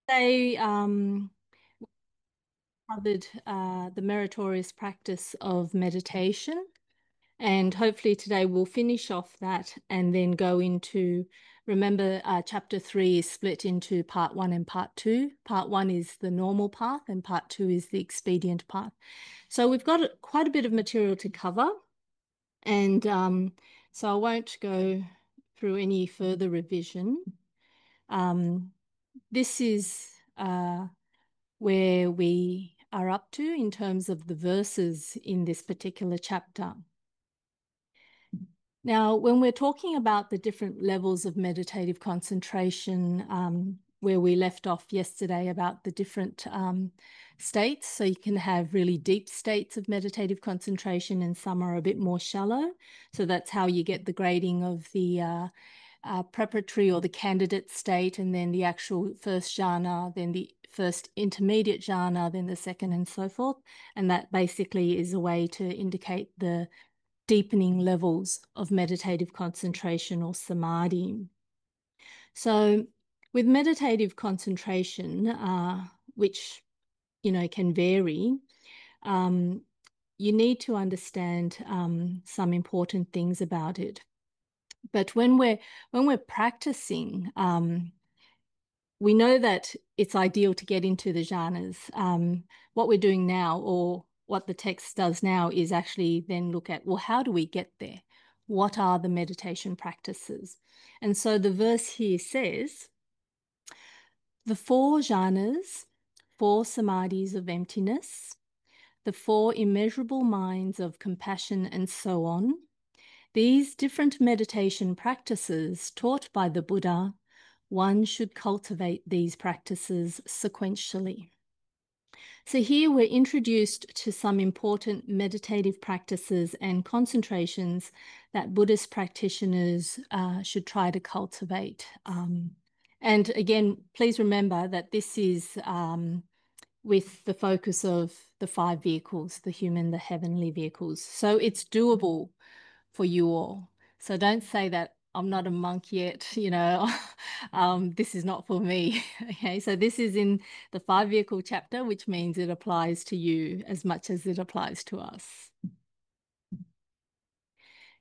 They covered the meritorious practice of meditation. And hopefully today we'll finish off that and then go into, remember, chapter 3 is split into part 1 and part 2. Part 1 is the normal path and part 2 is the expedient path. So we've got quite a bit of material to cover. And so I won't go through any further revision. This is where we are up to in terms of the verses in this particular chapter. Now, when we're talking about the different levels of meditative concentration, where we left off yesterday about the different states, so you can have really deep states of meditative concentration and some are a bit more shallow. So that's how you get the grading of the preparatory or the candidate state, and then the actual first jhana, then the first intermediate jhana, then the second, and so forth. And that basically is a way to indicate the deepening levels of meditative concentration or samadhi. So with meditative concentration, which, can vary, you need to understand some important things about it. But when we're practicing, we know that it's ideal to get into the jhanas. What we're doing now, or what the text does now, is actually then look at, well, how do we get there? What are the meditation practices? And so the verse here says, the 4 jhanas, 4 samadhis of emptiness, the 4 immeasurable minds of compassion, and so on. These different meditation practices taught by the Buddha, one should cultivate these practices sequentially. So here we're introduced to some important meditative practices and concentrations that Buddhist practitioners should try to cultivate. And again, please remember that this is with the focus of the 5 vehicles, the human, the heavenly vehicles. So it's doable for you all. So don't say that I'm not a monk yet, this is not for me. Okay, so this is in the 5-vehicle chapter, which means it applies to you as much as it applies to us.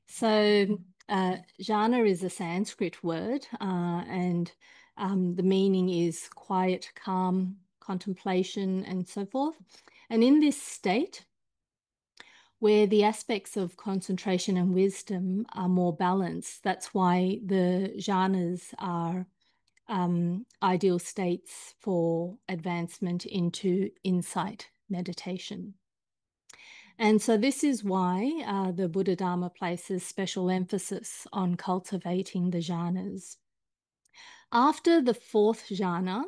So jhana is a Sanskrit word, and the meaning is quiet, calm, contemplation, and so forth. And in this state, where the aspects of concentration and wisdom are more balanced, that's why the jhanas are ideal states for advancement into insight meditation. And so this is why the Buddha Dharma places special emphasis on cultivating the jhanas. After the 4th jhana,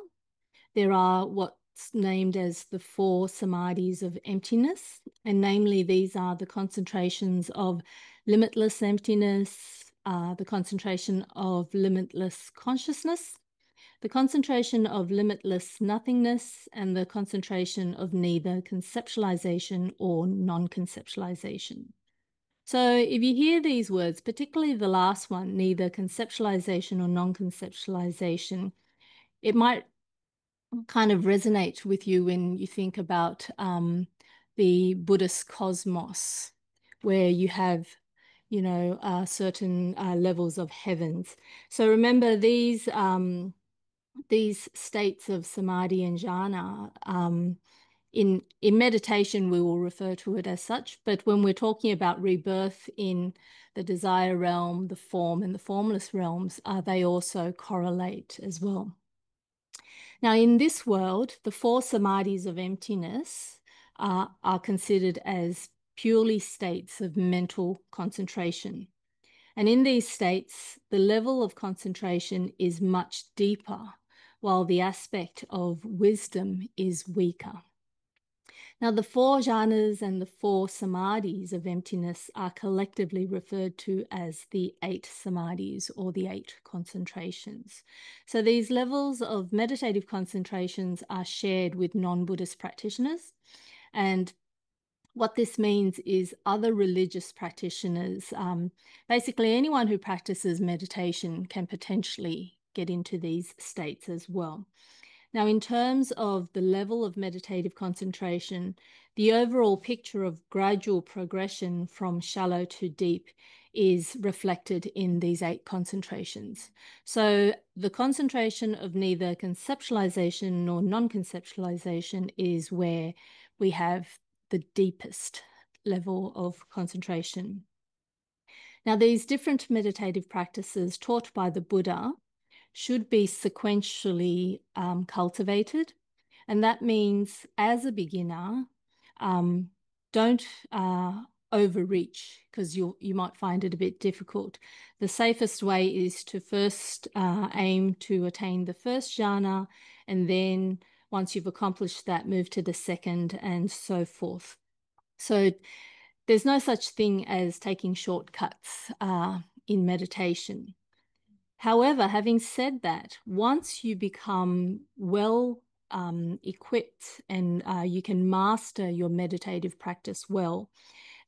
there are what's named as the 4 samadhis of emptiness, and namely these are the concentrations of limitless emptiness, the concentration of limitless consciousness, the concentration of limitless nothingness, and the concentration of neither conceptualization or non-conceptualization. So if you hear these words, particularly the last one, neither conceptualization or non-conceptualization, it might kind of resonate with you when you think about the Buddhist cosmos, where you have, certain levels of heavens. So remember these states of samadhi and jhana. In meditation, we will refer to it as such, but when we're talking about rebirth in the desire realm, the form, and the formless realms, they also correlate as well. Now, in this world, the 4 samadhis of emptiness are considered as purely states of mental concentration. And in these states, the level of concentration is much deeper, while the aspect of wisdom is weaker. Now, the 4 jhanas and the 4 samadhis of emptiness are collectively referred to as the 8 samadhis, or the 8 concentrations. So these levels of meditative concentrations are shared with non-Buddhist practitioners. And what this means is other religious practitioners, basically anyone who practices meditation, can potentially get into these states as well. Now, in terms of the level of meditative concentration, the overall picture of gradual progression from shallow to deep is reflected in these 8 concentrations. So the concentration of neither conceptualization nor non-conceptualization is where we have the deepest level of concentration. Now, these different meditative practices taught by the Buddha should be sequentially cultivated. And that means as a beginner, don't overreach, because you might find it a bit difficult. The safest way is to first aim to attain the first jhana, and then once you've accomplished that, move to the second, and so forth. So there's no such thing as taking shortcuts in meditation. However, having said that, once you become well equipped and you can master your meditative practice well,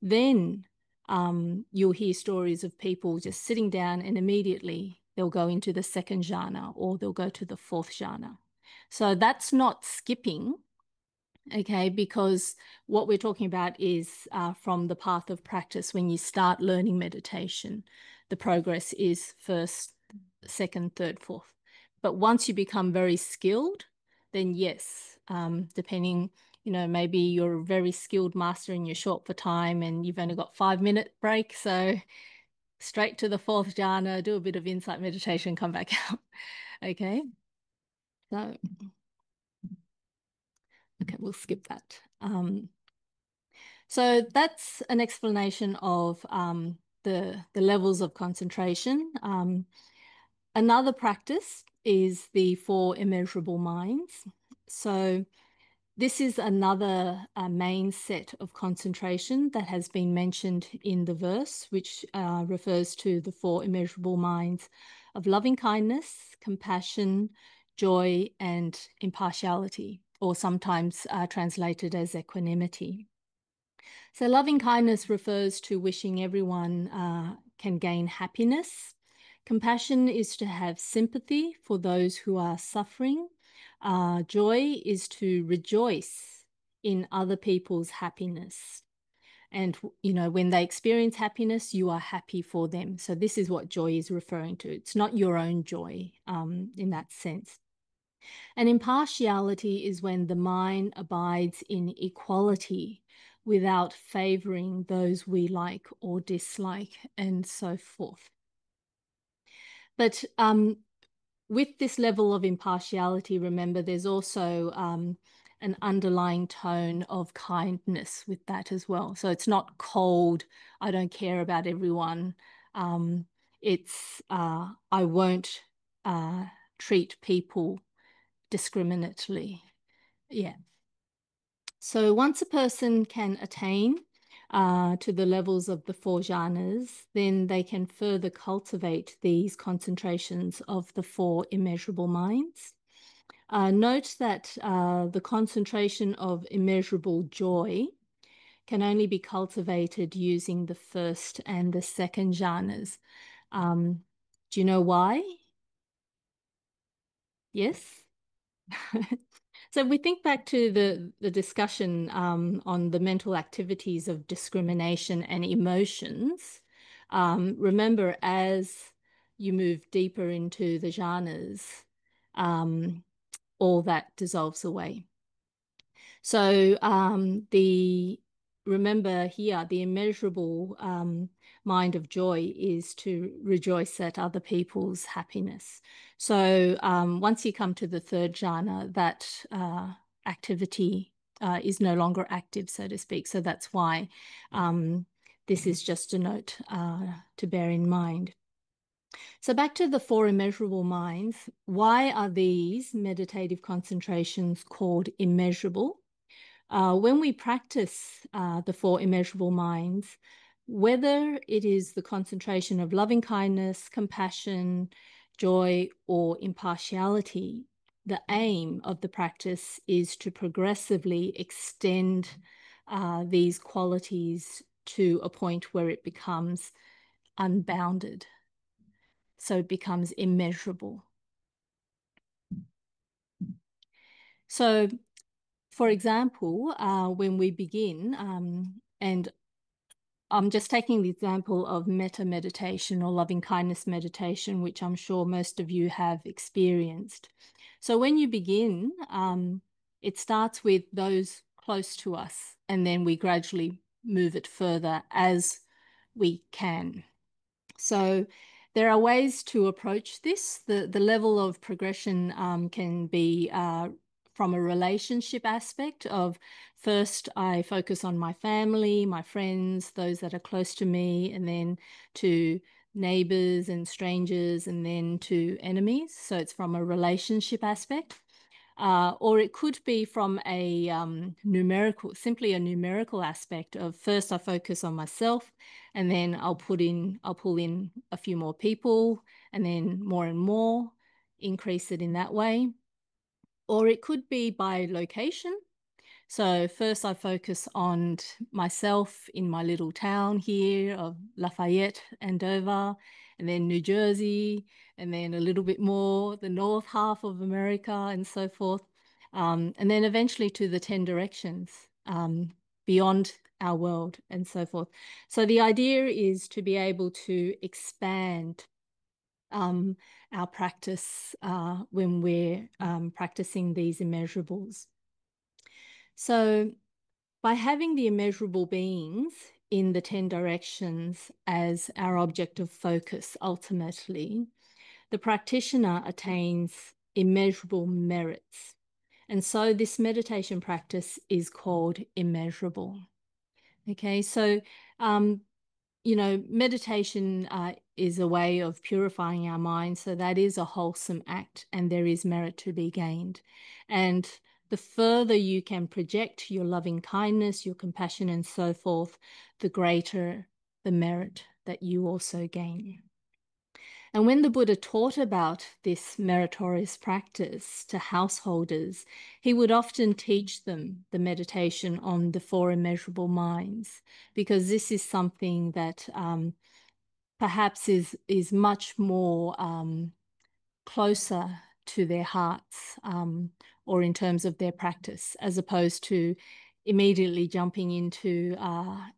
then you'll hear stories of people just sitting down and immediately they'll go into the second jhana or they'll go to the fourth jhana. So that's not skipping, okay, because what we're talking about is from the path of practice. When you start learning meditation, the progress is first, second, third, fourth. But once you become very skilled, then yes, depending, maybe you're a very skilled master and you're short for time and you've only got 5-minute break. So straight to the fourth jhana, do a bit of insight meditation, come back out. Okay. So, okay, we'll skip that. So that's an explanation of the levels of concentration. Another practice is the 4 immeasurable minds. So this is another main set of concentration that has been mentioned in the verse, which refers to the 4 immeasurable minds of loving kindness, compassion, joy, and impartiality, or sometimes translated as equanimity. So loving kindness refers to wishing everyone can gain happiness. Compassion is to have sympathy for those who are suffering. Joy is to rejoice in other people's happiness. And, when they experience happiness, you are happy for them. So this is what joy is referring to. It's not your own joy in that sense. And impartiality is when the mind abides in equality without favoring those we like or dislike, and so forth. But with this level of impartiality, remember, there's also an underlying tone of kindness with that as well. So it's not cold, I don't care about everyone. It's I won't treat people discriminately. Yeah. So once a person can attain to the levels of the 4 jhanas, then they can further cultivate these concentrations of the 4 immeasurable minds. Note that the concentration of immeasurable joy can only be cultivated using the first and the second jhanas. Do you know why? Yes? So we think back to the discussion on the mental activities of discrimination and emotions. Remember, as you move deeper into the jhanas, all that dissolves away. So remember here, the immeasurable mind of joy is to rejoice at other people's happiness. So once you come to the 3rd jhana, that activity is no longer active, so to speak. So that's why this is just a note to bear in mind. So back to the 4 immeasurable minds. Why are these meditative concentrations called immeasurable? When we practice the 4 immeasurable minds, whether it is the concentration of loving kindness, compassion, joy, or impartiality, the aim of the practice is to progressively extend these qualities to a point where it becomes unbounded. So it becomes immeasurable. So, for example, when we begin, and I'm just taking the example of metta meditation or loving kindness meditation, which I'm sure most of you have experienced. So when you begin, it starts with those close to us, and then we gradually move it further as we can. So there are ways to approach this. The level of progression can be from a relationship aspect of first I focus on my family, my friends, those that are close to me, and then to neighbors and strangers, and then to enemies. So it's from a relationship aspect. Or it could be from a simply a numerical aspect of first I focus on myself, and then I'll pull in a few more people, and then more and more, increase it in that way. Or it could be by location. So first I focus on myself in my little town here of Lafayette, Andover, and then New Jersey, and then a little bit more the north half of America and so forth. And then eventually to the 10 directions beyond our world and so forth. So the idea is to be able to expand our practice when we're practicing these immeasurables. So by having the immeasurable beings in the 10 directions as our object of focus, ultimately, the practitioner attains immeasurable merits. And so this meditation practice is called immeasurable. Okay, so meditation is a way of purifying our mind. So that is a wholesome act, and there is merit to be gained. And the further you can project your loving kindness, your compassion, and so forth, the greater the merit that you also gain. And when the Buddha taught about this meritorious practice to householders, he would often teach them the meditation on the four immeasurable minds, because this is something that perhaps is much more closer to their hearts, or in terms of their practice, as opposed to immediately jumping into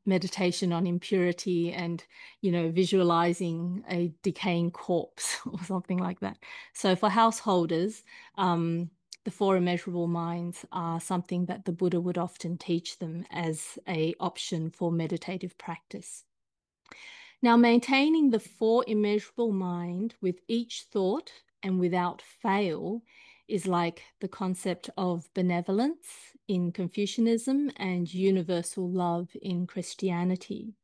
meditation on impurity and, visualizing a decaying corpse or something like that. So for householders, the four immeasurable minds are something that the Buddha would often teach them as an option for meditative practice. Now, maintaining the four immeasurable mind with each thought and without fail is like the concept of benevolence in Confucianism and universal love in Christianity.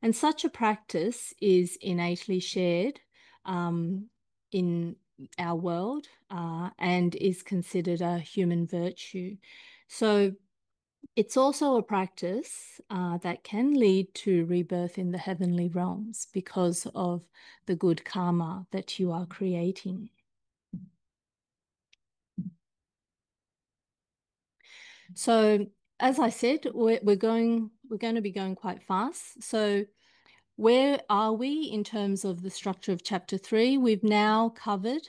And such a practice is innately shared in our world and is considered a human virtue. So it's also a practice that can lead to rebirth in the heavenly realms because of the good karma that you are creating. So, as I said, we're going to be going quite fast. So, where are we in terms of the structure of chapter 3? We've now covered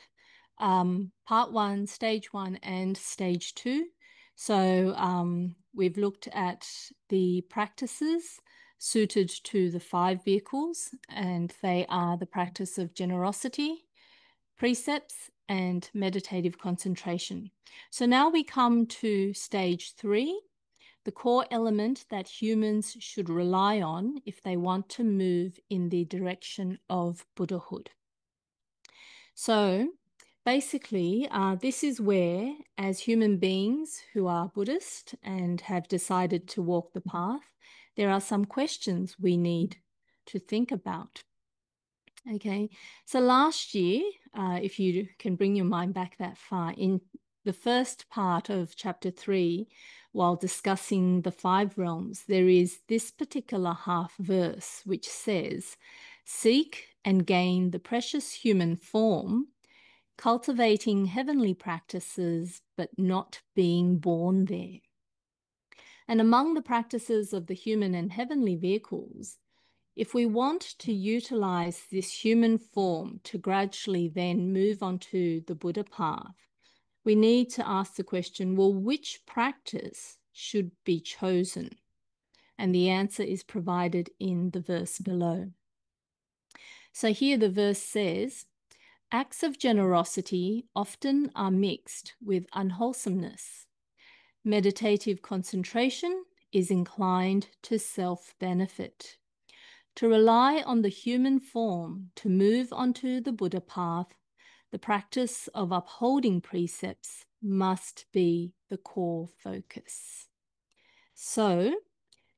part 1, stage 1, and stage 2. So we've looked at the practices suited to the 5 vehicles, and they are the practice of generosity, precepts, and meditative concentration. So now we come to stage 3, the core element that humans should rely on if they want to move in the direction of Buddhahood. So basically, this is where, as human beings who are Buddhist and have decided to walk the path, there are some questions we need to think about. Okay, so last year, if you can bring your mind back that far, in the first part of chapter 3, while discussing the 5 realms, there is this particular half verse which says, "Seek and gain the precious human form, cultivating heavenly practices, but not being born there." And among the practices of the human and heavenly vehicles, if we want to utilize this human form to gradually then move on to the Buddha path, we need to ask the question, well, which practice should be chosen? And the answer is provided in the verse below. So here the verse says, acts of generosity often are mixed with unwholesomeness. Meditative concentration is inclined to self-benefit. To rely on the human form to move onto the Buddha path, the practice of upholding precepts must be the core focus. So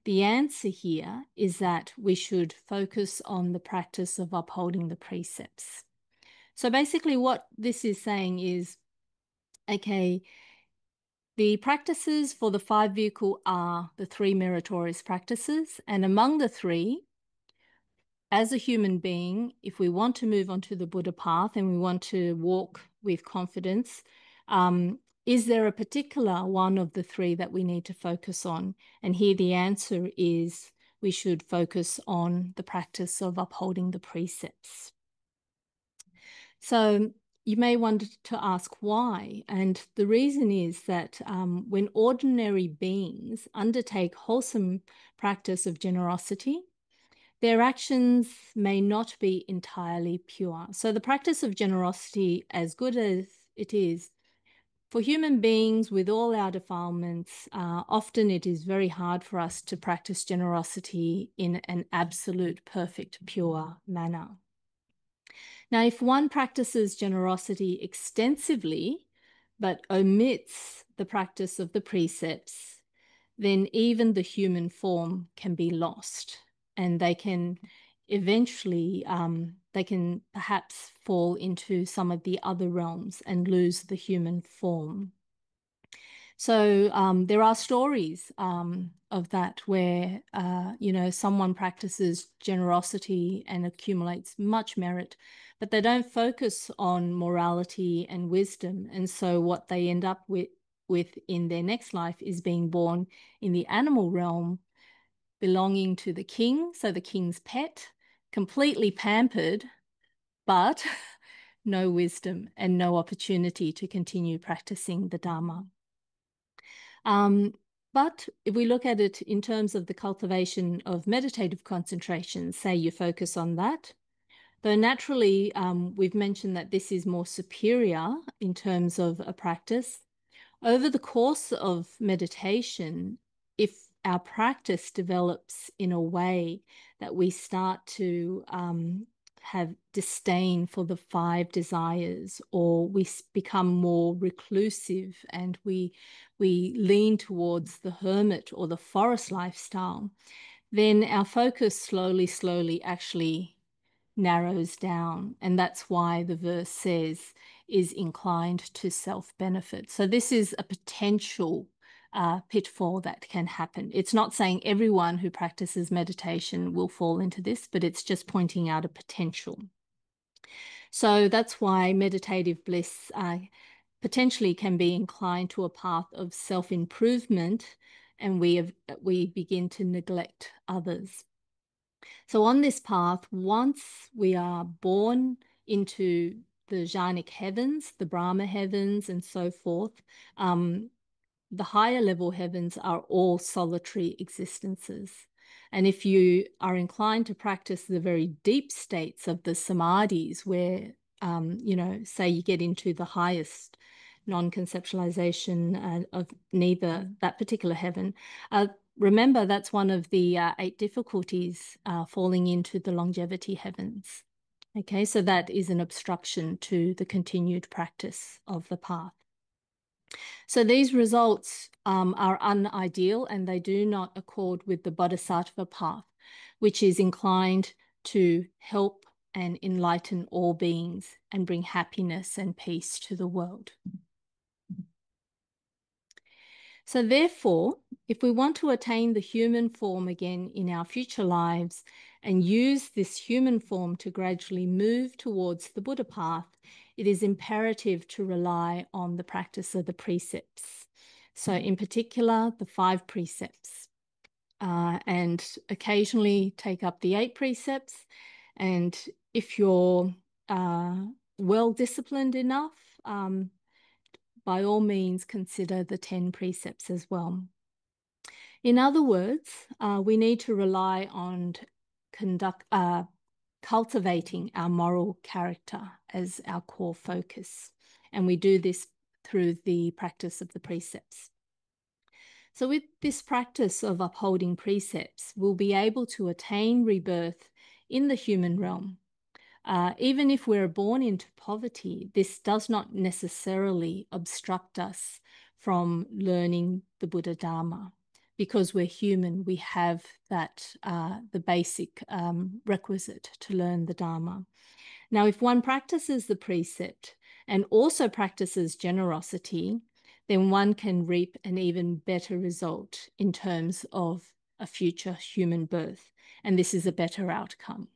the answer here is that we should focus on the practice of upholding the precepts. So basically what this is saying is, okay, the practices for the 5-vehicle are the 3 meritorious practices. And among the 3, as a human being, if we want to move onto the Buddha path and we want to walk with confidence, is there a particular one of the 3 that we need to focus on? And here the answer is we should focus on the practice of upholding the precepts. So you may want to ask why. And the reason is that when ordinary beings undertake wholesome practice of generosity, their actions may not be entirely pure. So the practice of generosity, as good as it is, for human beings with all our defilements, often it is very hard for us to practice generosity in an absolute, perfect, pure manner. Now, if one practices generosity extensively, but omits the practice of the precepts, then even the human form can be lost, and they can eventually, they can perhaps fall into some of the other realms and lose the human form. So there are stories of that where, someone practices generosity and accumulates much merit, but they don't focus on morality and wisdom. And so what they end up with in their next life is being born in the animal realm, belonging to the king, so the king's pet, completely pampered, but no wisdom and no opportunity to continue practicing the Dharma. But if we look at it in terms of the cultivation of meditative concentration, say you focus on that, though naturally we've mentioned that this is more superior in terms of a practice, over the course of meditation, if our practice develops in a way that we start to have disdain for the 5 desires, or we become more reclusive and we lean towards the hermit or the forest lifestyle, then our focus slowly actually narrows down. And that's why the verse says is inclined to self-benefit. So this is a potential pitfall that can happen. It's not saying everyone who practices meditation will fall into this, but it's just pointing out a potential. So that's why meditative bliss potentially can be inclined to a path of self-improvement, and we begin to neglect others. So on this path, once we are born into the jhanic heavens, the Brahma heavens, and so forth, the higher level heavens are all solitary existences. And if you are inclined to practice the very deep states of the samadhis where, say you get into the highest non-conceptualization of neither that particular heaven, remember that's one of the 8 difficulties, falling into the longevity heavens. Okay, so that is an obstruction to the continued practice of the path. So these results are unideal, and they do not accord with the Bodhisattva path, which is inclined to help and enlighten all beings and bring happiness and peace to the world. So therefore, if we want to attain the human form again in our future lives and use this human form to gradually move towards the Buddha path, it is imperative to rely on the practice of the precepts. So in particular, the 5 precepts, and occasionally take up the 8 precepts. And if you're well disciplined enough, by all means consider the 10 precepts as well. In other words, we need to rely on cultivating our moral character as our core focus. And we do this through the practice of the precepts. So with this practice of upholding precepts, we'll be able to attain rebirth in the human realm. Even if we're born into poverty, this does not necessarily obstruct us from learning the Buddha Dharma. Because we're human, we have that, the basic requisite to learn the Dharma. Now, if one practices the precept and also practices generosity, then one can reap an even better result in terms of a future human birth. And this is a better outcome.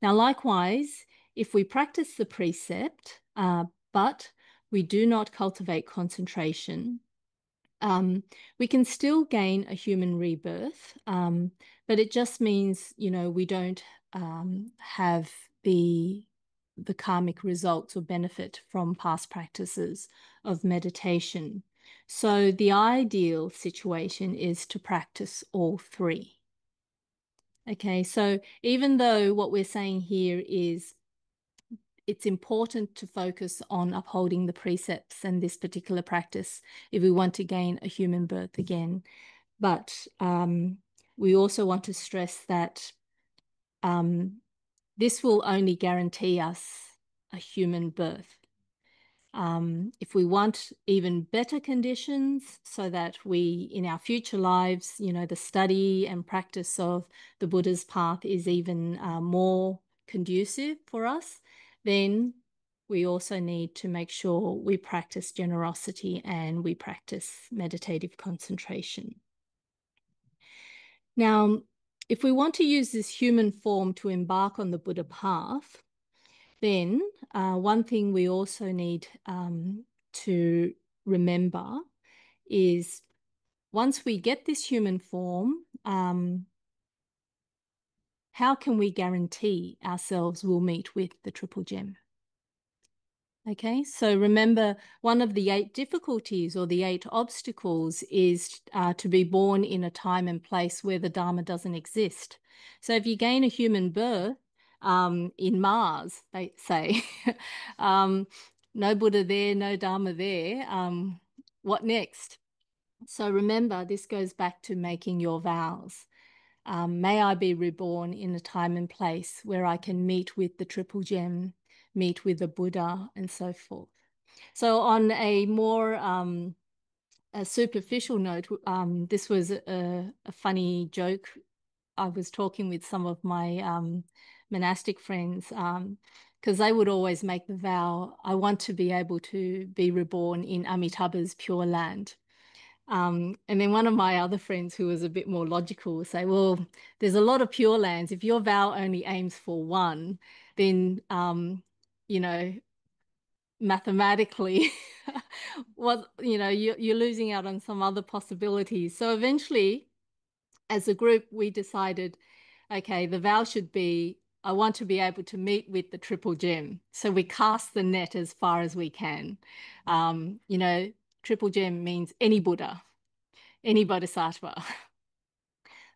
Now, likewise, if we practice the precept, but we do not cultivate concentration, we can still gain a human rebirth, but it just means, we don't have the karmic results or benefit from past practices of meditation. So the ideal situation is to practice all three. Okay, so even though what we're saying here is it's important to focus on upholding the precepts and this particular practice if we want to gain a human birth again. But we also want to stress that this will only guarantee us a human birth. If we want even better conditions so that we, in our future lives, the study and practice of the Buddha's path is even more conducive for us, then we also need to make sure we practice generosity and we practice meditative concentration. Now, if we want to use this human form to embark on the Buddha path, then one thing we also need to remember is once we get this human form, how can we guarantee ourselves will meet with the Triple Gem? Okay, so remember, one of the 8 difficulties or the 8 obstacles is to be born in a time and place where the Dharma doesn't exist. So if you gain a human birth in Mars, they say, no Buddha there, no Dharma there, what next? So remember, this goes back to making your vows. May I be reborn in a time and place where I can meet with the Triple Gem, meet with the Buddha, and so forth. So on a more a superficial note, this was a funny joke. I was talking with some of my monastic friends because they would always make the vow, I want to be able to be reborn in Amitabha's Pure Land. And then one of my other friends who was a bit more logical would say, well, there's a lot of Pure Lands. If your vow only aims for one, then, mathematically, you're losing out on some other possibilities. So eventually, as a group, we decided, okay, the vow should be, I want to be able to meet with the Triple Gem. So we cast the net as far as we can. Triple Gem means any Buddha, any Bodhisattva.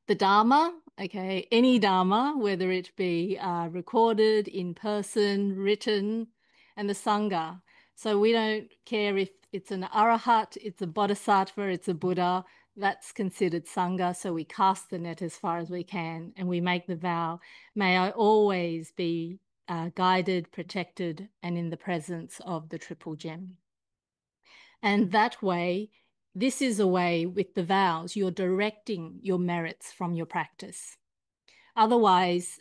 The Dharma, okay, any Dharma, whether it be recorded, in person, written, and the Sangha. So we don't care if it's an Arahat, it's a Bodhisattva, it's a Buddha, that's considered Sangha. So we cast the net as far as we can and we make the vow, may I always be guided, protected, and in the presence of the Triple Gem. And that way, this is a way with the vows, you're directing your merits from your practice. Otherwise,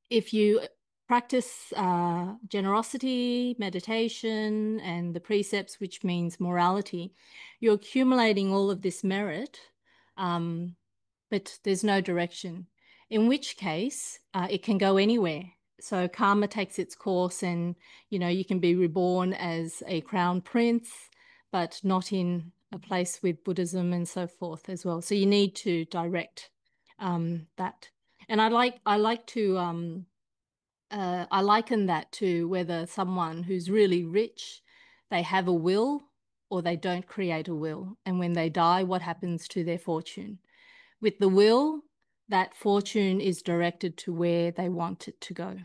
if you practice generosity, meditation, and the precepts, which means morality, you're accumulating all of this merit, but there's no direction, in which case it can go anywhere. So karma takes its course and, you can be reborn as a crown prince, but not in a place with Buddhism and so forth as well. So you need to direct that. And I like to I liken that to whether someone who's really rich, they have a will or they don't create a will. And when they die, what happens to their fortune? With the will, that fortune is directed to where they want it to go.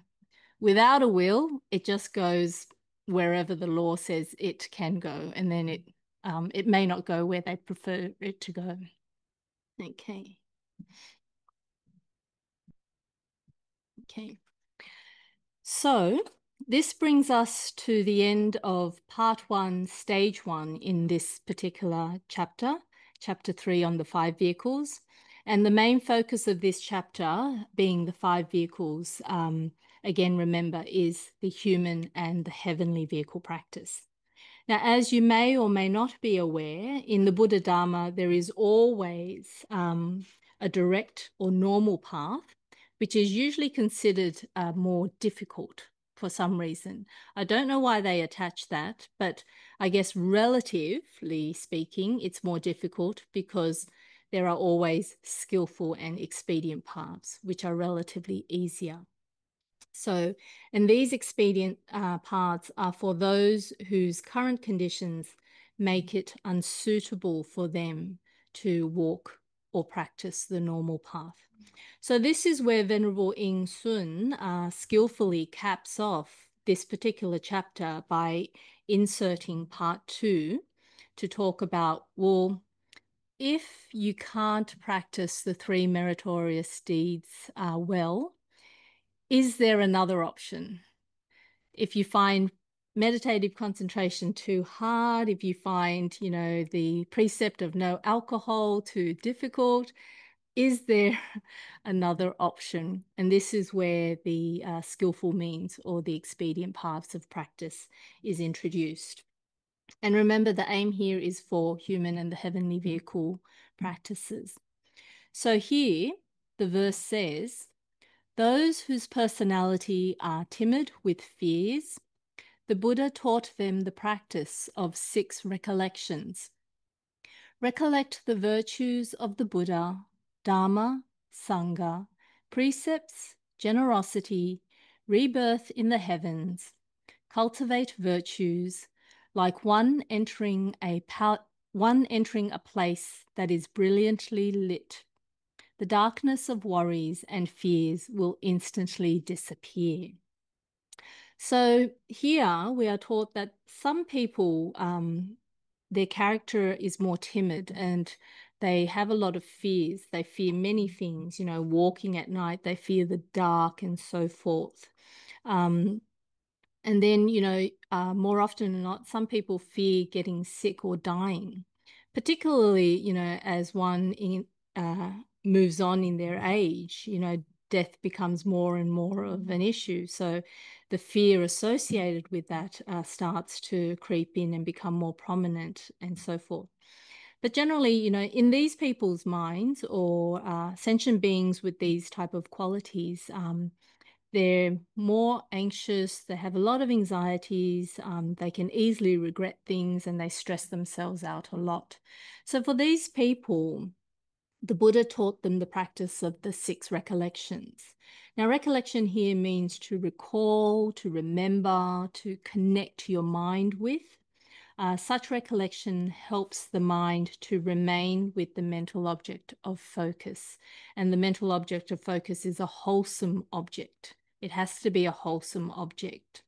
Without a will, it just goes wherever the law says it can go, and then it may not go where they prefer it to go. Okay. Okay. So this brings us to the end of part 1, stage 1 in this particular chapter, chapter 3 on the 5 vehicles. And the main focus of this chapter being the 5 vehicles, again, remember, is the human and the heavenly vehicle practice. Now, as you may or may not be aware, in the Buddha Dharma, there is always a direct or normal path, which is usually considered more difficult for some reason. I don't know why they attach that, but I guess relatively speaking, it's more difficult because there are always skillful and expedient paths, which are relatively easier. So, and these expedient paths are for those whose current conditions make it unsuitable for them to walk or practice the normal path. So this is where Venerable Yin-Shun skillfully caps off this particular chapter by inserting part 2 to talk about, well, if you can't practice the 3 meritorious deeds well, is there another option? If you find meditative concentration too hard, if you find, the precept of no alcohol too difficult, is there another option? And this is where the skillful means or the expedient paths of practice is introduced. And remember, the aim here is for human and the heavenly vehicle practices. So here, the verse says, those whose personality are timid with fears, the Buddha taught them the practice of 6 recollections. Recollect the virtues of the Buddha, Dharma, Sangha, precepts, generosity, rebirth in the heavens, cultivate virtues, like one entering a place that is brilliantly lit. The darkness of worries and fears will instantly disappear. So here we are taught that some people, their character is more timid and they have a lot of fears. They fear many things, walking at night, they fear the dark and so forth. And then, more often than not, some people fear getting sick or dying, particularly, as one moves on in their age, death becomes more and more of an issue. So the fear associated with that starts to creep in and become more prominent and so forth. But generally, in these people's minds or sentient beings with these type of qualities, they're more anxious, they have a lot of anxieties, they can easily regret things and they stress themselves out a lot. So for these people, the Buddha taught them the practice of the 6 recollections. Now, recollection here means to recall, to remember, to connect your mind with. Such recollection helps the mind to remain with the mental object of focus. And the mental object of focus is a wholesome object. It has to be a wholesome object.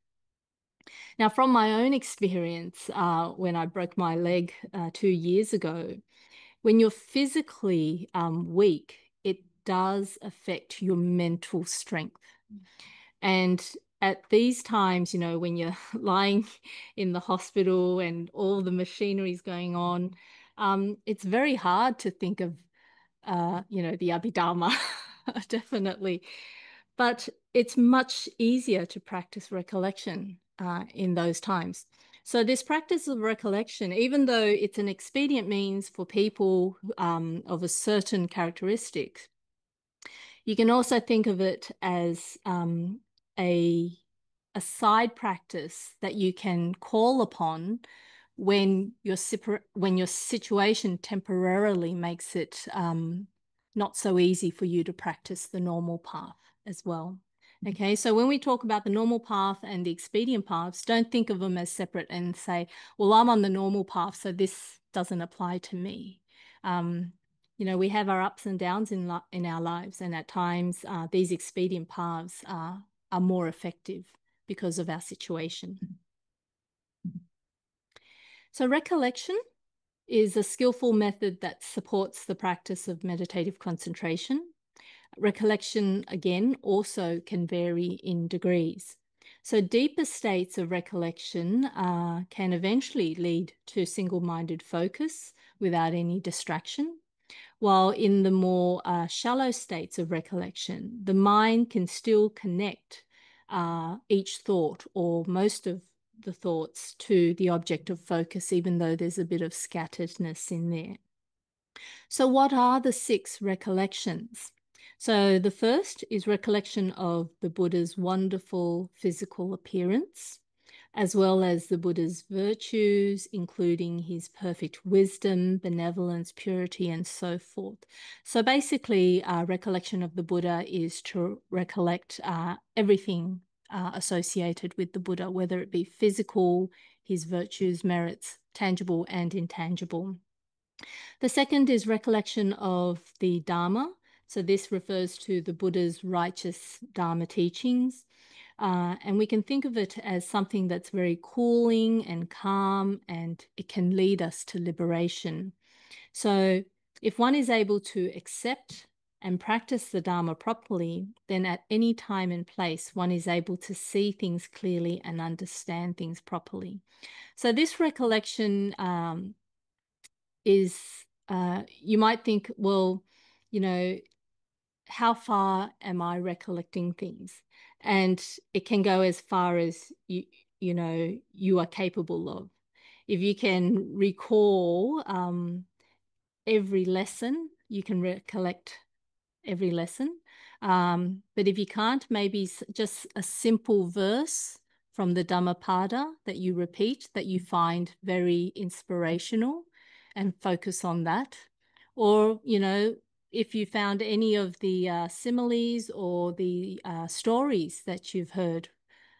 Now, from my own experience, when I broke my leg 2 years ago, when you're physically weak, it does affect your mental strength. And at these times, when you're lying in the hospital and all the machinery is going on, it's very hard to think of, the Abhidharma, definitely. But it's much easier to practice recollection in those times. So this practice of recollection, even though it's an expedient means for people of a certain characteristic, you can also think of it as a side practice that you can call upon when your situation temporarily makes it not so easy for you to practice the normal path as well. Okay, so when we talk about the normal path and the expedient paths, don't think of them as separate and say, well, I'm on the normal path, so this doesn't apply to me. We have our ups and downs in our lives, and at times these expedient paths are more effective because of our situation. So recollection is a skillful method that supports the practice of meditative concentration. Recollection, again, also can vary in degrees. So deeper states of recollection can eventually lead to single-minded focus without any distraction, while in the more shallow states of recollection, the mind can still connect each thought or most of the thoughts to the object of focus, even though there's a bit of scatteredness in there. So what are the 6 recollections? So the first is recollection of the Buddha's wonderful physical appearance, as well as the Buddha's virtues, including his perfect wisdom, benevolence, purity, and so forth. So basically, recollection of the Buddha is to recollect everything associated with the Buddha, whether it be physical, his virtues, merits, tangible and intangible. The second is recollection of the Dharma. So this refers to the Buddha's righteous Dharma teachings. And we can think of it as something that's very cooling and calm, and it can lead us to liberation. So if one is able to accept and practice the Dharma properly, then at any time and place, one is able to see things clearly and understand things properly. So this recollection is, you might think, well, how far am I recollecting things? And it can go as far as you are capable of. If you can recall every lesson, you can recollect every lesson. But if you can't, maybe just a simple verse from the Dhammapada that you repeat that you find very inspirational and focus on that. Or, if you found any of the similes or the stories that you've heard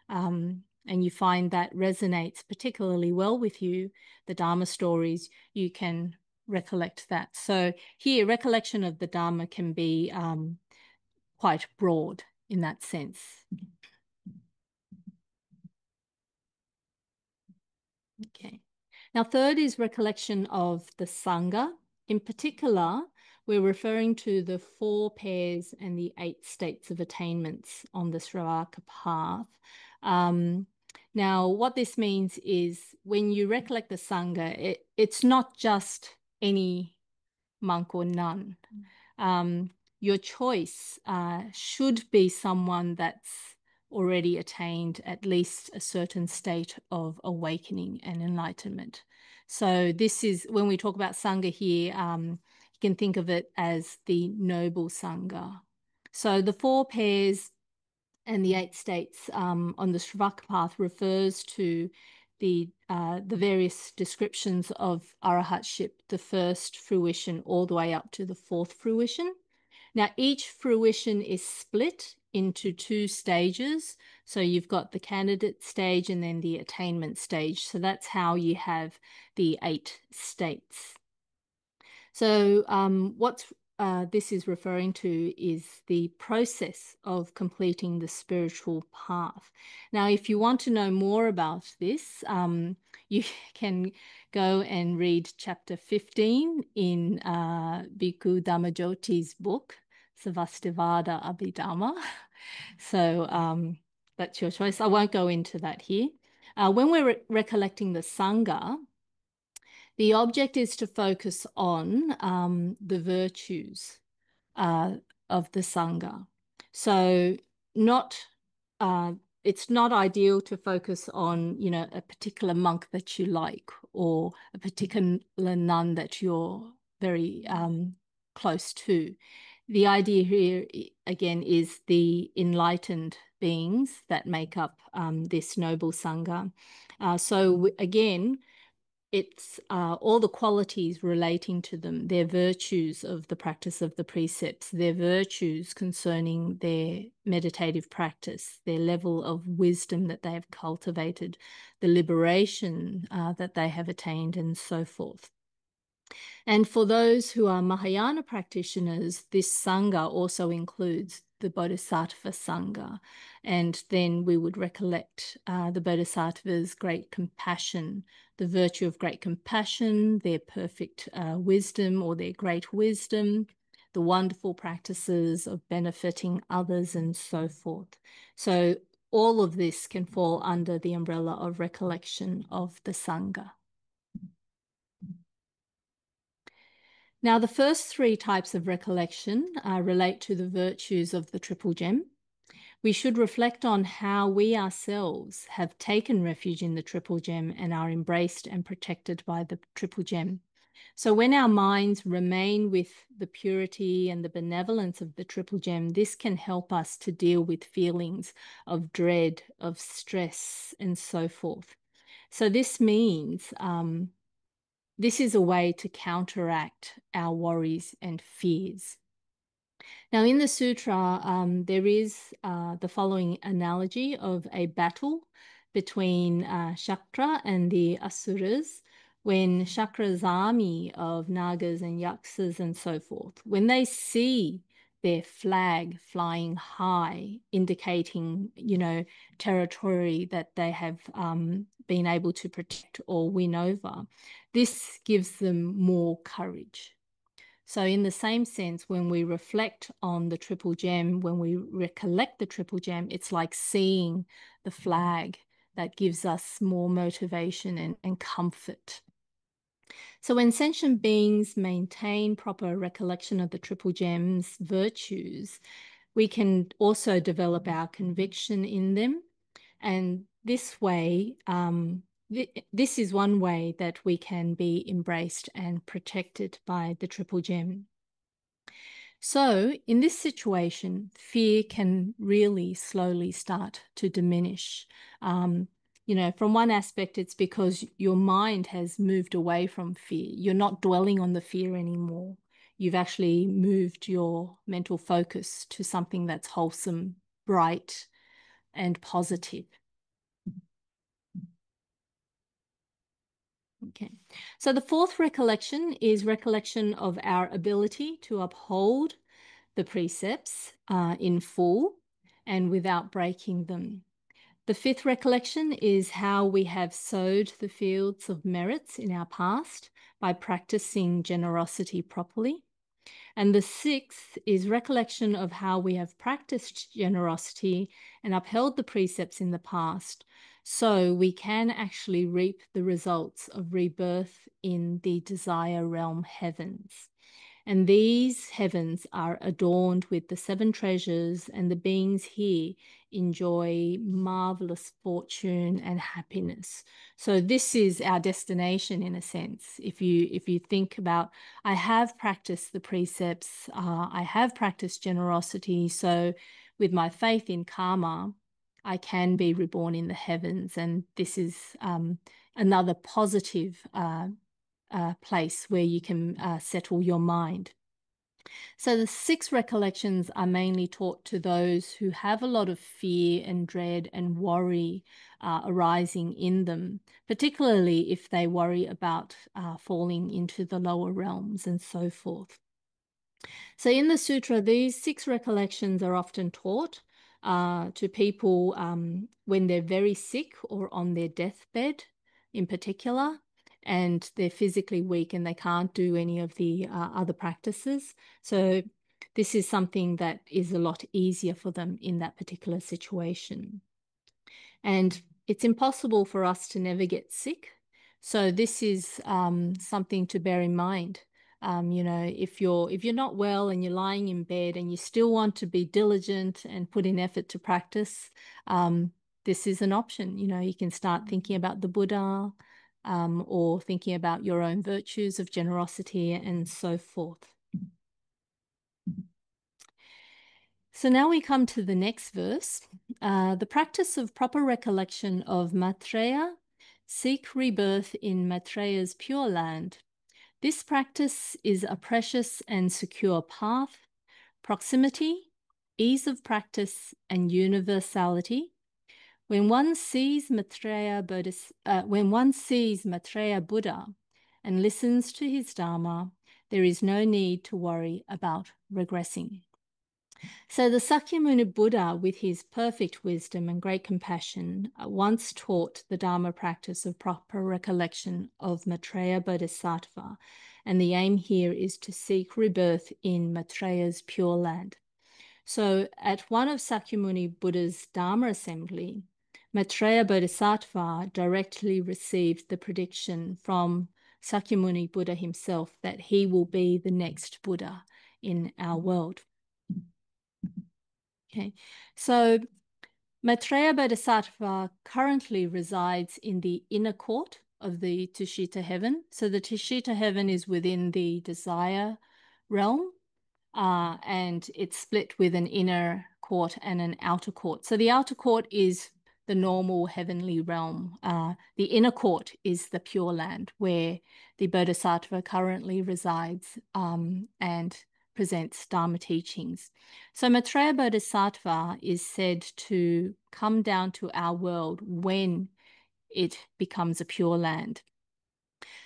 and you find that resonates particularly well with you, the Dharma stories, you can recollect that. So here, recollection of the Dharma can be quite broad in that sense. Okay. Now, third is recollection of the Sangha. In particular, we're referring to the 4 pairs and the 8 states of attainments on the Sravaka path. Now, what this means is when you recollect the Sangha, it's not just any monk or nun. Your choice should be someone that's already attained at least a certain state of awakening and enlightenment. So this is, when we talk about Sangha here, you can think of it as the noble Sangha. So the 4 pairs and the 8 states on the Sravaka path refers to the various descriptions of arahatship, the first fruition all the way up to the 4th fruition. Now, each fruition is split into 2 stages. So you've got the candidate stage and then the attainment stage. So that's how you have the 8 states. So what this is referring to is the process of completing the spiritual path. Now, if you want to know more about this, you can go and read chapter 15 in Bhikkhu Dhammajoti's book, Savastivada Abhidhamma. So that's your choice. I won't go into that here. When we're recollecting the Sangha, the object is to focus on the virtues of the Sangha. So it's not ideal to focus on, a particular monk that you like or a particular nun that you're very close to. The idea here, again, is the enlightened beings that make up this noble Sangha. So again, it's all the qualities relating to them, their virtues of the practice of the precepts, their virtues concerning their meditative practice, their level of wisdom that they have cultivated, the liberation that they have attained, and so forth. And for those who are Mahayana practitioners, this Sangha also includes the Bodhisattva Sangha. And then we would recollect the Bodhisattva's great compassion, the virtue of great compassion, their perfect wisdom or their great wisdom, the wonderful practices of benefiting others, and so forth. So all of this can fall under the umbrella of recollection of the Sangha. Now, the first three types of recollection relate to the virtues of the Triple Gem. We should reflect on how we ourselves have taken refuge in the Triple Gem and are embraced and protected by the Triple Gem. So when our minds remain with the purity and the benevolence of the Triple Gem, this can help us to deal with feelings of dread, of stress, and so forth. So this means this is a way to counteract our worries and fears. Now, in the sutra, there is the following analogy of a battle between Shakra and the Asuras, when Shakra's army of Nagas and Yaksas and so forth, when they see their flag flying high, indicating, territory that they have been able to protect or win over, this gives them more courage. So in the same sense, when we reflect on the Triple Gem, when we recollect the Triple Gem, it's like seeing the flag that gives us more motivation and comfort. So when sentient beings maintain proper recollection of the Triple Gem's virtues, we can also develop our conviction in them. And this way, this is one way that we can be embraced and protected by the Triple Gem. So in this situation, fear can really slowly start to diminish. From one aspect, it's because your mind has moved away from fear. You're not dwelling on the fear anymore. You've actually moved your mental focus to something that's wholesome, bright, and positive. Okay, so the fourth recollection is recollection of our ability to uphold the precepts in full and without breaking them. The fifth recollection is how we have sowed the fields of merits in our past by practicing generosity properly. And the sixth is recollection of how we have practiced generosity and upheld the precepts in the past, so we can actually reap the results of rebirth in the desire realm heavens. And these heavens are adorned with the seven treasures, and the beings here enjoy marvelous fortune and happiness. So this is our destination in a sense. If you think about, I have practiced the precepts, I have practiced generosity. So with my faith in karma, I can be reborn in the heavens. And this is another positive place where you can settle your mind. So the 6 recollections are mainly taught to those who have a lot of fear and dread and worry arising in them, particularly if they worry about falling into the lower realms and so forth. So in the sutra, these 6 recollections are often taught to people when they're very sick or on their deathbed in particular, and they're physically weak and they can't do any of the other practices. So this is something that is a lot easier for them in that particular situation. And it's impossible for us to never get sick. So this is something to bear in mind. If you're not well and you're lying in bed and you still want to be diligent and put in effort to practice, this is an option. You can start thinking about the Buddha, or thinking about your own virtues of generosity and so forth. So now we come to the next verse. The practice of proper recollection of Maitreya, seek rebirth in Maitreya's Pure Land. This practice is a precious and secure path, proximity, ease of practice, and universality. When one sees Maitreya Buddha and listens to his Dharma, there is no need to worry about regressing. So the Sakyamuni Buddha, with his perfect wisdom and great compassion, once taught the Dharma practice of proper recollection of Maitreya Bodhisattva, and the aim here is to seek rebirth in Maitreya's Pure Land. So at one of Sakyamuni Buddha's Dharma assembly, Maitreya Bodhisattva directly received the prediction from Sakyamuni Buddha himself that he will be the next Buddha in our world. Okay, so Maitreya Bodhisattva currently resides in the inner court of the Tushita heaven. So the Tushita heaven is within the desire realm, and it's split with an inner court and an outer court. So the outer court is the normal heavenly realm. The inner court is the Pure Land where the Bodhisattva currently resides and presents Dharma teachings. So Maitreya Bodhisattva is said to come down to our world when it becomes a Pure Land.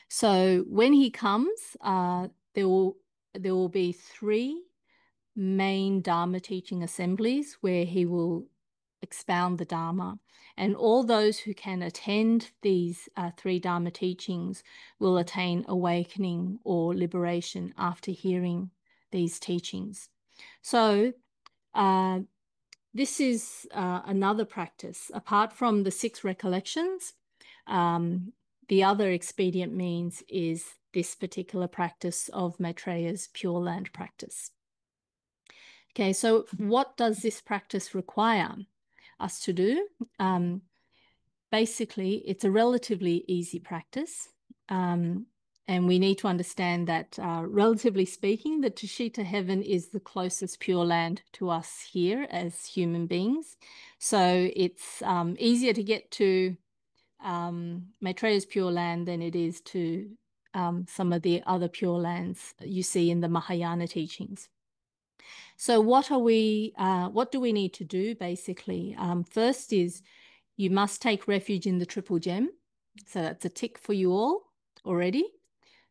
So when he comes, there will be 3 main Dharma teaching assemblies where he will expound the Dharma. And all those who can attend these 3 Dharma teachings will attain awakening or liberation after hearing these teachings. So this is another practice. Apart from the 6 recollections, the other expedient means is this particular practice of Maitreya's Pure Land practice. Okay, so what does this practice require us to do? Basically, it's a relatively easy practice. And we need to understand that, relatively speaking, the Tushita heaven is the closest Pure Land to us here as human beings. So it's easier to get to Maitreya's Pure Land than it is to some of the other Pure Lands you see in the Mahayana teachings. So what do we need to do, basically? First is you must take refuge in the Triple Gem. So that's a tick for you all already.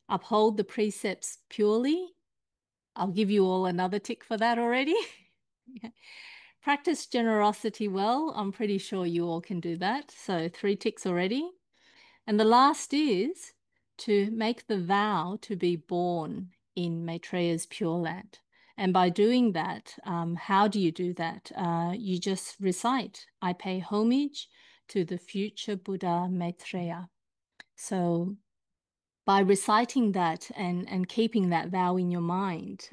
Uphold the precepts purely. I'll give you all another tick for that already. Yeah. Practice generosity well. I'm pretty sure you all can do that. So 3 ticks already. And the last is to make the vow to be born in Maitreya's Pure Land. And by doing that, how do you do that? You just recite, I pay homage to the future Buddha Maitreya. So by reciting that and keeping that vow in your mind,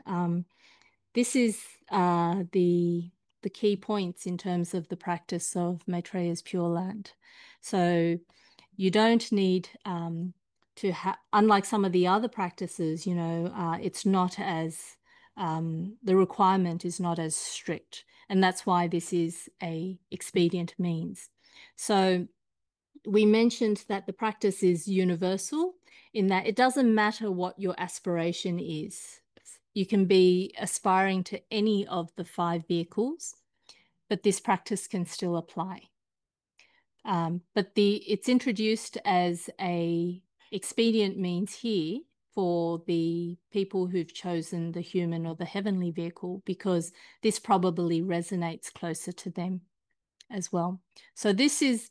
this is the key points in terms of the practice of Maitreya's Pure Land. So you don't need to have, unlike some of the other practices, you know, it's not as, the requirement is not as strict. And that's why this is a expedient means. So we mentioned that the practice is universal in that it doesn't matter what your aspiration is. You can be aspiring to any of the 5 vehicles, but this practice can still apply. But it's introduced as a expedient means here for the people who've chosen the human or the heavenly vehicle, because this probably resonates closer to them as well. So this is,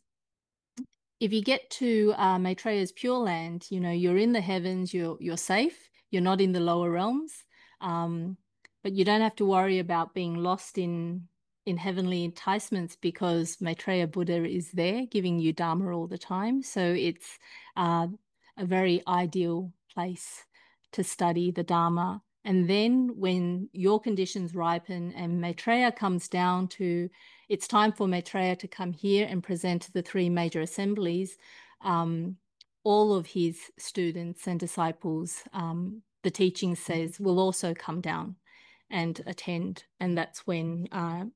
if you get to Maitreya's Pure Land, you know, you're in the heavens, you're safe, you're not in the lower realms, but you don't have to worry about being lost in heavenly enticements because Maitreya Buddha is there giving you Dharma all the time. So it's a very ideal place to study the Dharma. And then when your conditions ripen and Maitreya comes down to, it's time for Maitreya to come here and present the 3 major assemblies, all of his students and disciples, the teaching says, will also come down and attend. And that's when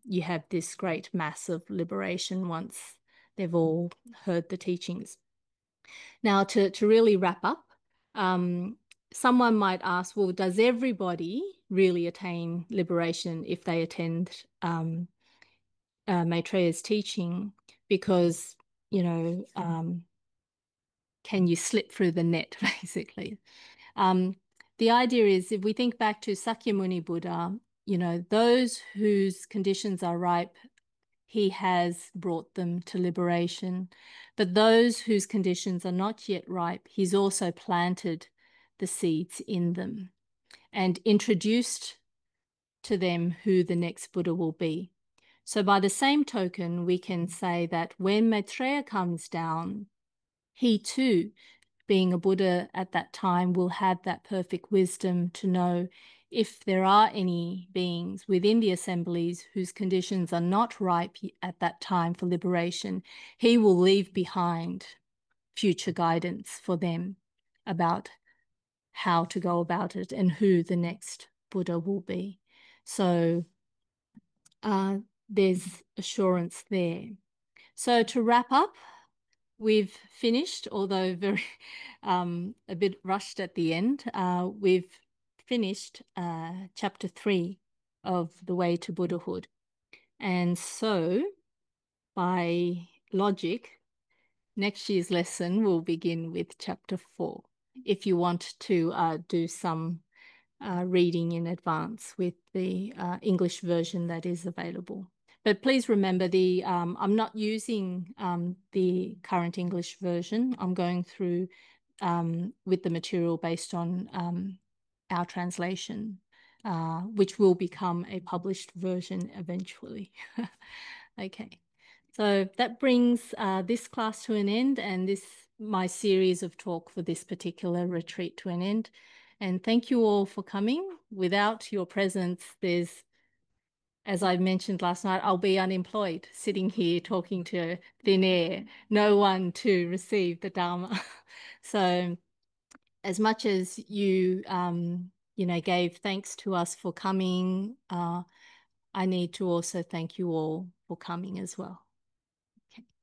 you have this great mass of liberation once they've all heard the teachings. Now, to really wrap up, um, someone might ask, well, does everybody really attain liberation if they attend Maitreya's teaching? Because, can you slip through the net, basically? Um, the idea is, if we think back to Sakyamuni Buddha, those whose conditions are ripe, he has brought them to liberation. But those whose conditions are not yet ripe, he's also planted the seeds in them and introduced to them who the next Buddha will be. So by the same token, we can say that when Maitreya comes down, he too, being a Buddha at that time, will have that perfect wisdom to know if there are any beings within the assemblies whose conditions are not ripe at that time for liberation. He will leave behind future guidance for them about how to go about it and who the next Buddha will be. So there's assurance there. So to wrap up, we've finished, although very a bit rushed at the end. We've finished chapter 3 of The Way to Buddhahood. And so, by logic, next year's lesson will begin with chapter 4. If you want to do some reading in advance with the English version that is available. But please remember I'm not using the current English version. I'm going through with the material based on our translation, which will become a published version eventually. Okay. So that brings this class to an end and my series of talk for this particular retreat to an end. And thank you all for coming. Without your presence, as I mentioned last night, I'll be unemployed, sitting here talking to thin air, no one to receive the Dharma. So as much as you, gave thanks to us for coming, I need to also thank you all for coming as well. Okay.